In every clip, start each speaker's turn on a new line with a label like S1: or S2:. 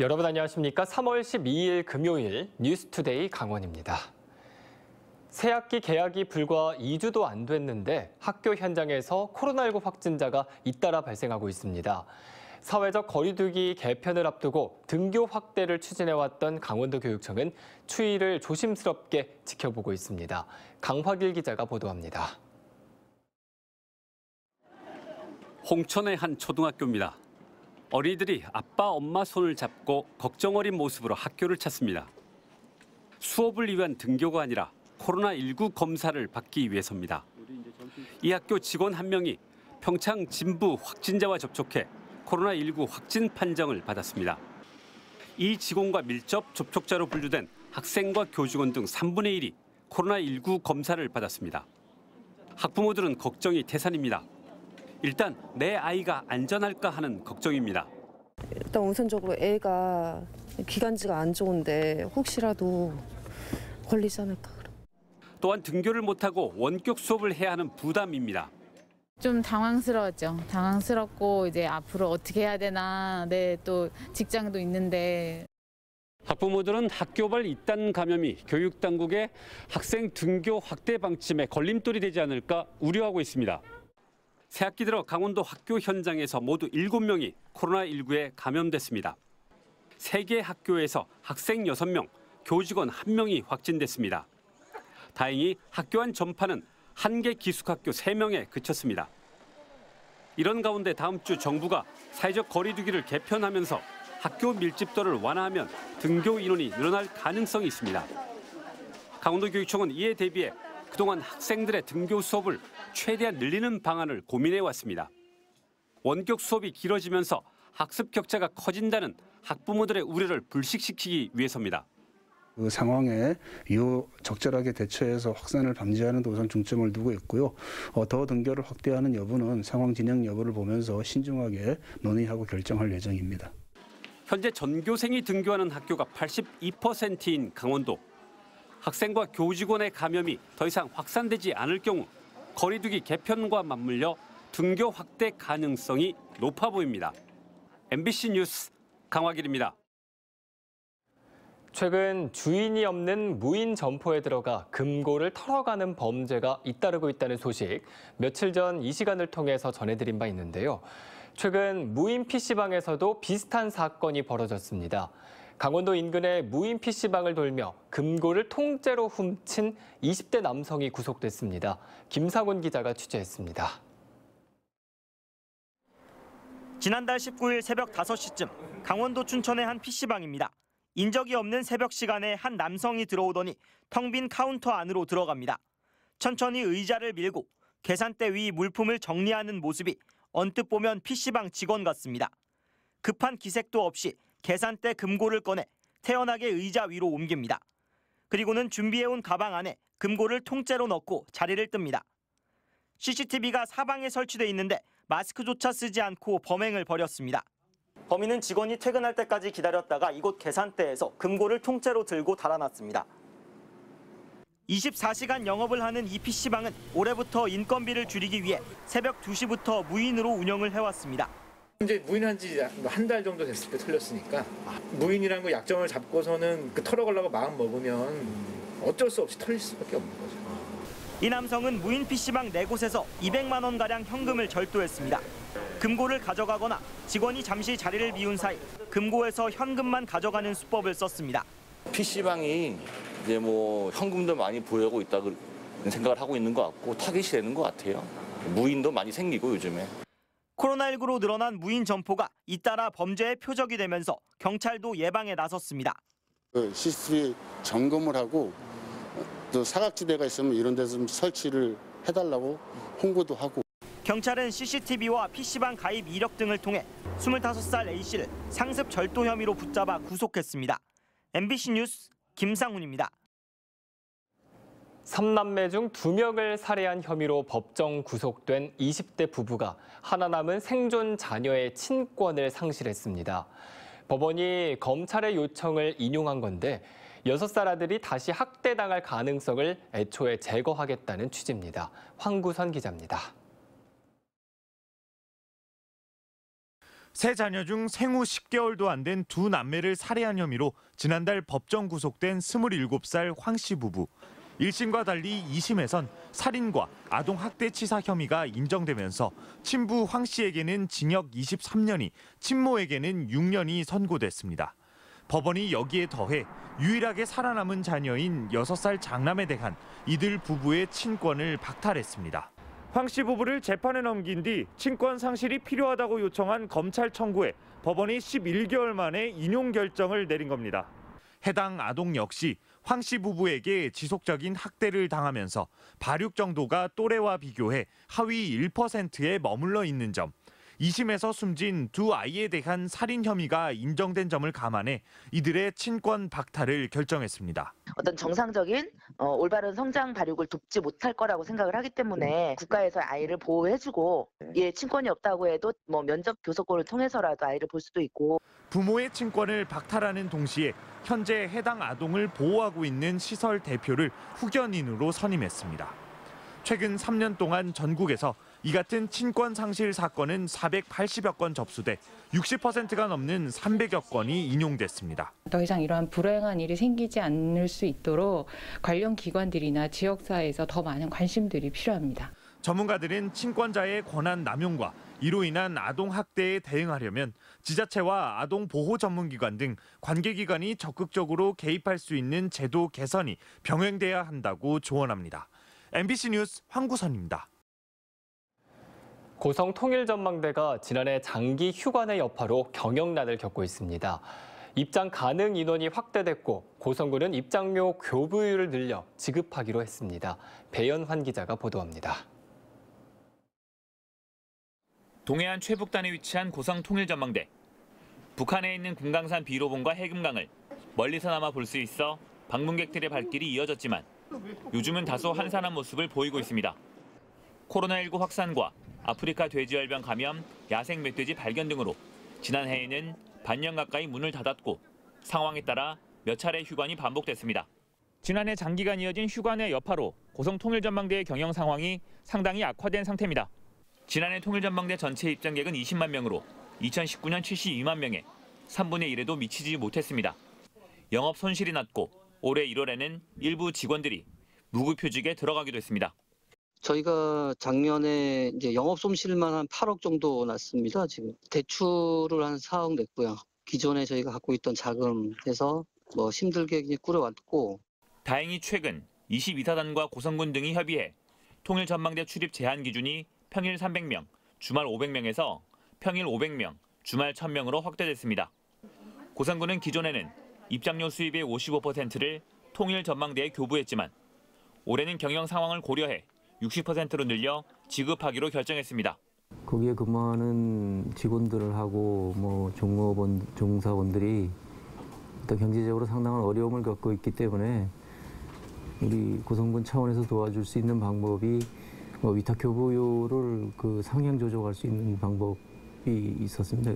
S1: 여러분 안녕하십니까? 3월 12일 금요일 뉴스투데이 강원입니다. 새학기 개학이 불과 2주도 안 됐는데 학교 현장에서 코로나19 확진자가 잇따라 발생하고 있습니다. 사회적 거리두기 개편을 앞두고 등교 확대를 추진해왔던 강원도 교육청은 추이를 조심스럽게 지켜보고 있습니다. 강화길 기자가 보도합니다.
S2: 홍천의 한 초등학교입니다. 어린이들이 아빠, 엄마 손을 잡고 걱정 어린 모습으로 학교를 찾습니다. 수업을 위한 등교가 아니라 코로나19 검사를 받기 위해서입니다. 이 학교 직원 한 명이 평창 진부 확진자와 접촉해 코로나19 확진 판정을 받았습니다. 이 직원과 밀접 접촉자로 분류된 학생과 교직원 등 3분의 1이 코로나19 검사를 받았습니다. 학부모들은 걱정이 태산입니다. 일단 내 아이가 안전할까 하는 걱정입니다.
S3: 일단 우선적으로 애가 기관지가 안 좋은데 혹시라도 걸리지 않을까.
S2: 또한 등교를 못하고 원격 수업을 해야 하는 부담입니다.
S4: 좀 당황스러웠죠. 당황스럽고 이제 앞으로 어떻게 해야 되나. 또 직장도 있는데.
S2: 학부모들은 학교발 잇단 감염이 교육당국의 학생 등교 확대 방침에 걸림돌이 되지 않을까 우려하고 있습니다. 새학기 들어 강원도 학교 현장에서 모두 7명이 코로나19에 감염됐습니다. 3개 학교에서 학생 6명, 교직원 1명이 확진됐습니다. 다행히 학교 안 전파는 1개 기숙학교 3명에 그쳤습니다. 이런 가운데 다음 주 정부가 사회적 거리두기를 개편하면서 학교 밀집도를 완화하면 등교 인원이 늘어날 가능성이 있습니다. 강원도 교육청은 이에 대비해 그동안 학생들의 등교 수업을 최대한 늘리는 방안을 고민해 왔습니다. 원격 수업이 길어지면서 학습 격차가 커진다는 학부모들의 우려를 불식시키기 위해서입니다.
S5: 그 상황에 적절하게 대처해서 확산을 방지하는 데 우선 중점을 두고 있고요. 더 등교를 확대하는 여부는 상황 진행 여부를 보면서 신중하게 논의하고 결정할 예정입니다.
S2: 현재 전교생이 등교하는 학교가 82%인 강원도. 학생과 교직원의 감염이 더 이상 확산되지 않을 경우 거리두기 개편과 맞물려 등교 확대 가능성이 높아 보입니다. MBC 뉴스 강화길입니다.
S1: 최근 주인이 없는 무인 점포에 들어가 금고를 털어가는 범죄가 잇따르고 있다는 소식, 며칠 전 이 시간을 통해서 전해드린 바 있는데요. 최근 무인 PC방에서도 비슷한 사건이 벌어졌습니다. 강원도 인근의 무인 PC방을 돌며 금고를 통째로 훔친 20대 남성이 구속됐습니다. 김상훈 기자가 취재했습니다.
S6: 지난달 19일 새벽 5시쯤 강원도 춘천의 한 PC방입니다. 인적이 없는 새벽 시간에 한 남성이 들어오더니 텅 빈 카운터 안으로 들어갑니다. 천천히 의자를 밀고 계산대 위 물품을 정리하는 모습이 언뜻 보면 PC방 직원 같습니다. 급한 기색도 없이 계산대 금고를 꺼내 태연하게 의자 위로 옮깁니다. 그리고는 준비해온 가방 안에 금고를 통째로 넣고 자리를 뜹니다. CCTV가 사방에 설치돼 있는데 마스크조차 쓰지 않고 범행을 벌였습니다. 범인은 직원이 퇴근할 때까지 기다렸다가 이곳 계산대에서 금고를 통째로 들고 달아났습니다. 24시간 영업을 하는 이 PC방은 올해부터 인건비를 줄이기 위해 새벽 2시부터 무인으로 운영을 해왔습니다.
S7: 이제 무인한 지 한 달 정도 됐을 때 털렸으니까 무인이라는 거 약점을 잡고서는 털어가려고 마음 먹으면 어쩔 수 없이 털릴 수밖에 없는 거죠.
S6: 이 남성은 무인 PC방 4곳에서 200만 원가량 현금을 절도했습니다. 금고를 가져가거나 직원이 잠시 자리를 비운 사이 금고에서 현금만 가져가는 수법을 썼습니다.
S8: PC방이 이제 현금도 많이 보유하고 있다고 생각을 하고 있는 것 같고 타깃이 되는 것 같아요. 무인도 많이 생기고 요즘에.
S6: 코로나19로 늘어난 무인 점포가 잇따라 범죄의 표적이 되면서 경찰도 예방에 나섰습니다.
S9: CCTV 점검을 하고 또 사각지대가 있으면 이런 데서 좀 설치를 해달라고 홍보도 하고.
S6: 경찰은 CCTV와 PC방 가입 이력 등을 통해 25살 A씨를 상습 절도 혐의로 붙잡아 구속했습니다. MBC 뉴스 김상훈입니다.
S1: 3남매 중 2명을 살해한 혐의로 법정 구속된 20대 부부가 하나 남은 생존 자녀의 친권을 상실했습니다. 법원이 검찰의 요청을 인용한 건데 6살 아들이 다시 학대당할 가능성을 애초에 제거하겠다는 취지입니다. 황구선 기자입니다.
S6: 세 자녀 중 생후 10개월도 안 된 두 남매를 살해한 혐의로 지난달 법정 구속된 27살 황 씨 부부. 1심과 달리 2심에선 살인과 아동 학대 치사 혐의가 인정되면서 친부 황 씨에게는 징역 23년이, 친모에게는 6년이 선고됐습니다. 법원이 여기에 더해 유일하게 살아남은 자녀인 6살 장남에 대한 이들 부부의 친권을 박탈했습니다. 황 씨 부부를 재판에 넘긴 뒤 친권 상실이 필요하다고 요청한 검찰 청구에 법원이 11개월 만에 인용 결정을 내린 겁니다. 해당 아동 역시 황 씨 부부에게 지속적인 학대를 당하면서 발육 정도가 또래와 비교해 하위 1%에 머물러 있는 점, 2심에서 숨진 두 아이에 대한 살인 혐의가 인정된 점을 감안해 이들의 친권 박탈을 결정했습니다.
S10: 어떤 정상적인 올바른 성장 발육을 돕지 못할 거라고 생각을 하기 때문에 국가에서 아이를 보호해주고 친권이 없다고 해도 면접 교섭권을 통해서라도 아이를 볼 수도 있고.
S6: 부모의 친권을 박탈하는 동시에 현재 해당 아동을 보호하고 있는 시설 대표를 후견인으로 선임했습니다. 최근 3년 동안 전국에서 이 같은 친권 상실 사건은 480여 건 접수돼 60%가 넘는 300여 건이 인용됐습니다.
S11: 더 이상 이러한 불행한 일이 생기지 않을 수 있도록 관련 기관들이나 지역사회에서 더 많은 관심들이 필요합니다.
S6: 전문가들은 친권자의 권한 남용과 이로 인한 아동 학대에 대응하려면 지자체와 아동 보호 전문기관 등 관계기관이 적극적으로 개입할 수 있는 제도 개선이 병행돼야 한다고 조언합니다. MBC 뉴스 황구선입니다.
S1: 고성통일전망대가 지난해 장기 휴관의 여파로 경영난을 겪고 있습니다. 입장 가능 인원이 확대됐고 고성군은 입장료 교부율을 늘려 지급하기로 했습니다. 배연환 기자가 보도합니다.
S12: 동해안 최북단에 위치한 고성통일전망대. 북한에 있는 금강산 비로봉과 해금강을 멀리서나마 볼 수 있어 방문객들의 발길이 이어졌지만 요즘은 다소 한산한 모습을 보이고 있습니다. 코로나19 확산과 아프리카 돼지열병 감염, 야생 멧돼지 발견 등으로 지난해에는 반년 가까이 문을 닫았고 상황에 따라 몇 차례 휴관이 반복됐습니다. 지난해 장기간 이어진 휴관의 여파로 고성통일전망대의 경영 상황이 상당히 악화된 상태입니다. 지난해 통일전망대 전체 입장객은 20만 명으로 2019년 72만 명에 3분의 1에도 미치지 못했습니다. 영업 손실이 났고 올해 1월에는 일부 직원들이 무급휴직에 들어가기도 했습니다.
S13: 저희가 작년에 이제 영업 손실만 한 8억 정도 났습니다. 지금 대출을 한 4억 냈고요. 기존에 저희가 갖고 있던 자금에서 힘들게 꾸려왔고.
S12: 다행히 최근 22사단과 고성군 등이 협의해 통일전망대 출입 제한 기준이 평일 300명, 주말 500명에서 평일 500명, 주말 1000명으로 확대됐습니다. 고성군은 기존에는 입장료 수입의 55%를 통일전망대에 교부했지만 올해는 경영 상황을 고려해 60%로 늘려 지급하기로 결정했습니다.
S14: 거기에 근무하는 직원들하고 종사원들이 또 경제적으로 상당한 어려움을 겪고 있기 때문에 우리 고성군 차원에서 도와줄 수 있는 방법이 위탁 교부료를 상향 조정할 수 있는 방법이 있었습니다.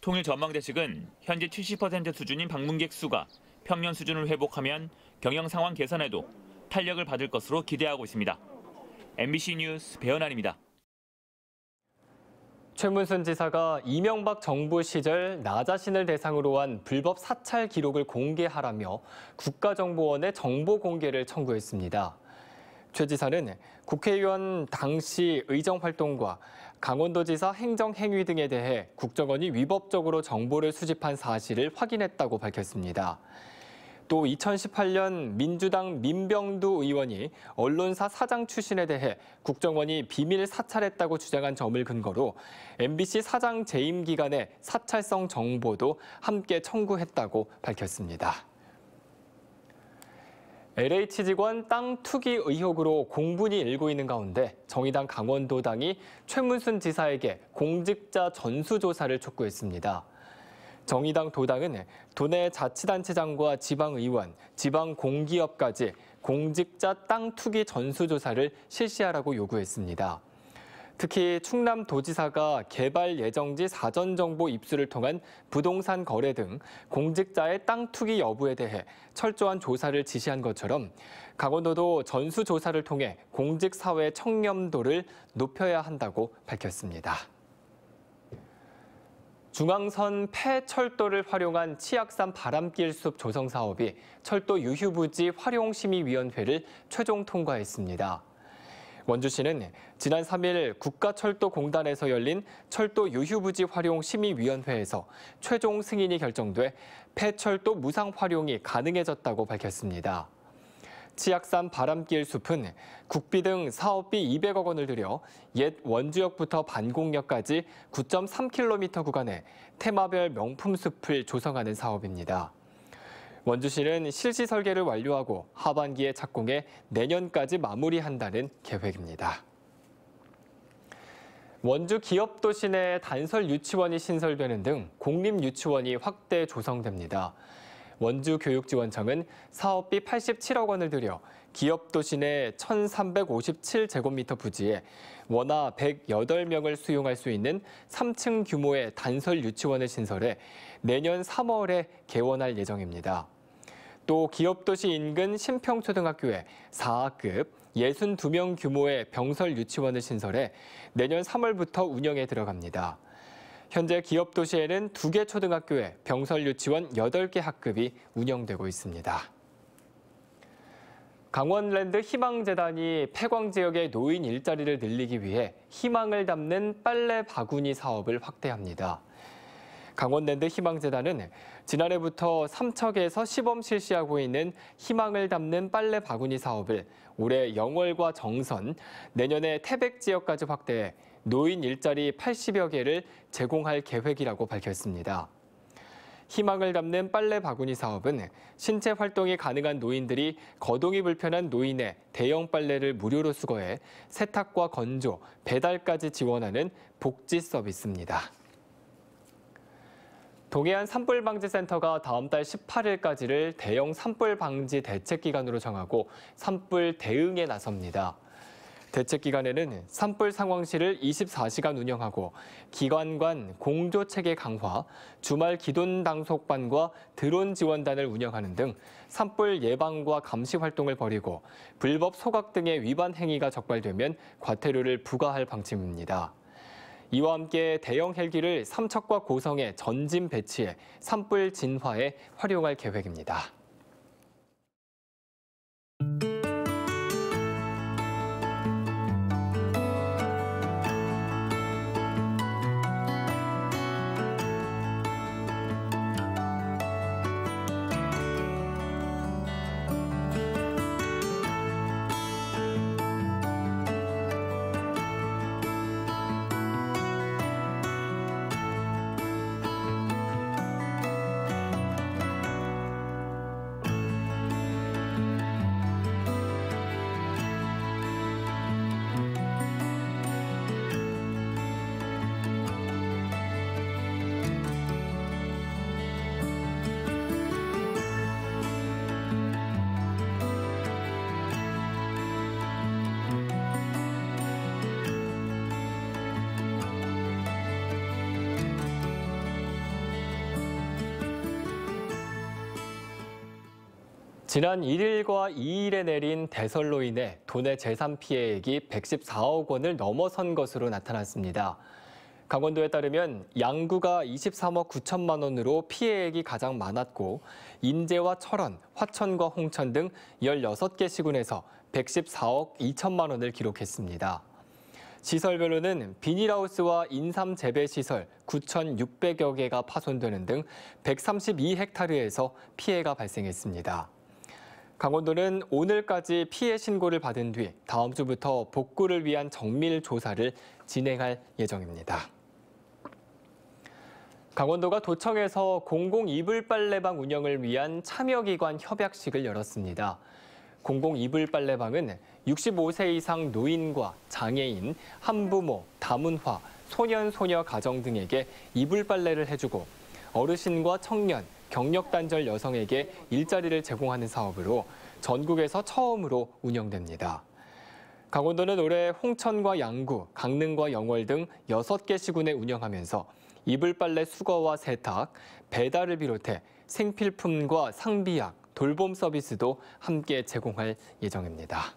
S12: 통일전망대 측은 현재 70% 수준인 방문객 수가 평년 수준을 회복하면 경영 상황 개선에도 탄력을 받을 것으로 기대하고 있습니다. MBC 뉴스 배연환입니다.
S1: 최문순 지사가 이명박 정부 시절 나 자신을 대상으로 한 불법 사찰 기록을 공개하라며 국가정보원에 정보 공개를 청구했습니다. 최 지사는 국회의원 당시 의정활동과 강원도지사 행정행위 등에 대해 국정원이 위법적으로 정보를 수집한 사실을 확인했다고 밝혔습니다. 또 2018년 민주당 민병두 의원이 언론사 사장 출신에 대해 국정원이 비밀 사찰했다고 주장한 점을 근거로 MBC 사장 재임 기간의 사찰성 정보도 함께 청구했다고 밝혔습니다. LH 직원 땅 투기 의혹으로 공분이 일고 있는 가운데 정의당 강원도당이 최문순 지사에게 공직자 전수조사를 촉구했습니다. 정의당 도당은 도내 자치단체장과 지방의원, 지방공기업까지 공직자 땅 투기 전수조사를 실시하라고 요구했습니다. 특히 충남도지사가 개발 예정지 사전정보 입수를 통한 부동산 거래 등 공직자의 땅 투기 여부에 대해 철저한 조사를 지시한 것처럼 강원도도 전수조사를 통해 공직사회 청렴도를 높여야 한다고 밝혔습니다. 중앙선 폐철도를 활용한 치악산 바람길 숲 조성 사업이 철도 유휴부지 활용심의위원회를 최종 통과했습니다. 원주시는 지난 3일 국가철도공단에서 열린 철도 유휴부지 활용 심의위원회에서 최종 승인이 결정돼 폐철도 무상 활용이 가능해졌다고 밝혔습니다. 치악산 바람길 숲은 국비 등 사업비 200억 원을 들여 옛 원주역부터 반공역까지 9.3km 구간에 테마별 명품 숲을 조성하는 사업입니다. 원주시는 실시 설계를 완료하고 하반기에 착공해 내년까지 마무리한다는 계획입니다. 원주 기업도시 내 단설 유치원이 신설되는 등 공립유치원이 확대 조성됩니다. 원주교육지원청은 사업비 87억 원을 들여 기업도시 내 1,357제곱미터 부지에 원화 108명을 수용할 수 있는 3층 규모의 단설 유치원을 신설해 내년 3월에 개원할 예정입니다. 또 기업도시 인근 신평초등학교에 4학급 62명 규모의 병설 유치원을 신설해 내년 3월부터 운영에 들어갑니다. 현재 기업도시에는 2개 초등학교에 병설 유치원 8개 학급이 운영되고 있습니다. 강원랜드 희망재단이 폐광 지역의 노인 일자리를 늘리기 위해 희망을 담는 빨래 바구니 사업을 확대합니다. 강원랜드 희망재단은 지난해부터 삼척에서 시범 실시하고 있는 희망을 담는 빨래 바구니 사업을 올해 영월과 정선, 내년에 태백 지역까지 확대해 노인 일자리 80여 개를 제공할 계획이라고 밝혔습니다. 희망을 담는 빨래 바구니 사업은 신체 활동이 가능한 노인들이 거동이 불편한 노인의 대형 빨래를 무료로 수거해 세탁과 건조, 배달까지 지원하는 복지 서비스입니다. 동해안 산불방지센터가 다음 달 18일까지를 대형 산불 방지 대책 기간으로 정하고 산불 대응에 나섭니다. 대책 기간에는 산불 상황실을 24시간 운영하고 기관 간 공조 체계 강화, 주말 기동 당속반과 드론 지원단을 운영하는 등 산불 예방과 감시 활동을 벌이고 불법 소각 등의 위반 행위가 적발되면 과태료를 부과할 방침입니다. 이와 함께 대형 헬기를 삼척과 고성에 전진 배치해 산불 진화에 활용할 계획입니다. 지난 1일과 2일에 내린 대설로 인해 도내 재산 피해액이 114억 원을 넘어선 것으로 나타났습니다. 강원도에 따르면 양구가 23억 9천만 원으로 피해액이 가장 많았고 인제와 철원, 화천과 홍천 등 16개 시군에서 114억 2천만 원을 기록했습니다. 시설별로는 비닐하우스와 인삼 재배시설 9,600여 개가 파손되는 등 132헥타르에서 피해가 발생했습니다. 강원도는 오늘까지 피해 신고를 받은 뒤 다음 주부터 복구를 위한 정밀 조사를 진행할 예정입니다. 강원도가 도청에서 공공 이불 빨래방 운영을 위한 참여기관 협약식을 열었습니다. 공공 이불 빨래방은 65세 이상 노인과 장애인, 한부모, 다문화, 소년, 소녀 가정 등에게 이불 빨래를 해주고 어르신과 청년, 경력단절 여성에게 일자리를 제공하는 사업으로 전국에서 처음으로 운영됩니다. 강원도는 올해 홍천과 양구, 강릉과 영월 등 6개 시군에 운영하면서 이불 빨래 수거와 세탁, 배달을 비롯해 생필품과 상비약, 돌봄 서비스도 함께 제공할 예정입니다.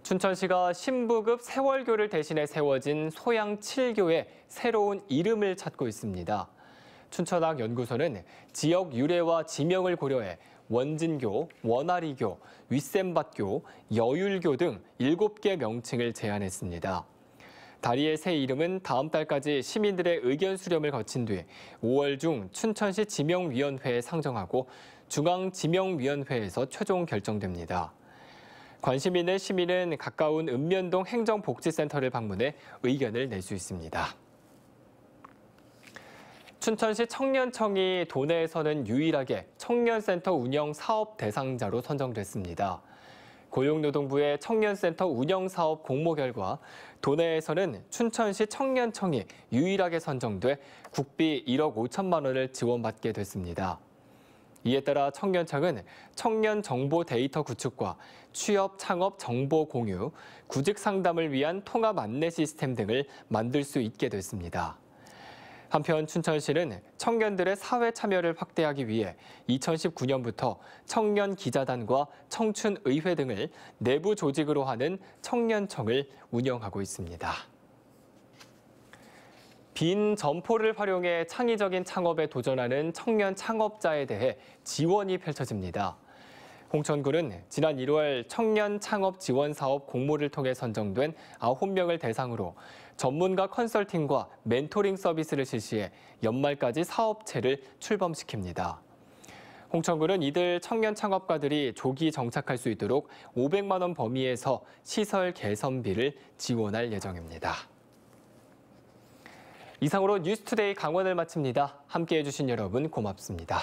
S1: 춘천시가 신부급 세월교를 대신해 세워진 소양 7교의 새로운 이름을 찾고 있습니다. 춘천학 연구소는 지역 유래와 지명을 고려해 원진교, 원아리교, 윗샘밭교, 여율교 등 7개 명칭을 제안했습니다. 다리의 새 이름은 다음 달까지 시민들의 의견 수렴을 거친 뒤 5월 중 춘천시 지명위원회에 상정하고 중앙지명위원회에서 최종 결정됩니다. 관심 있는 시민은 가까운 읍면동 행정복지센터를 방문해 의견을 낼 수 있습니다. 춘천시 청년청이 도내에서는 유일하게 청년센터 운영 사업 대상자로 선정됐습니다. 고용노동부의 청년센터 운영 사업 공모 결과 도내에서는 춘천시 청년청이 유일하게 선정돼 국비 1억 5천만 원을 지원받게 됐습니다. 이에 따라 청년청은 청년 정보 데이터 구축과 취업, 창업 정보 공유, 구직 상담을 위한 통합 안내 시스템 등을 만들 수 있게 됐습니다. 한편 춘천시는 청년들의 사회 참여를 확대하기 위해 2019년부터 청년 기자단과 청춘의회 등을 내부 조직으로 하는 청년청을 운영하고 있습니다. 빈 점포를 활용해 창의적인 창업에 도전하는 청년 창업자에 대해 지원이 펼쳐집니다. 홍천군은 지난 1월 청년 창업 지원 사업 공모를 통해 선정된 9명을 대상으로 전문가 컨설팅과 멘토링 서비스를 실시해 연말까지 사업체를 출범시킵니다. 홍천군은 이들 청년 창업가들이 조기 정착할 수 있도록 500만 원 범위에서 시설 개선비를 지원할 예정입니다. 이상으로 뉴스투데이 강원을 마칩니다. 함께해 주신 여러분 고맙습니다.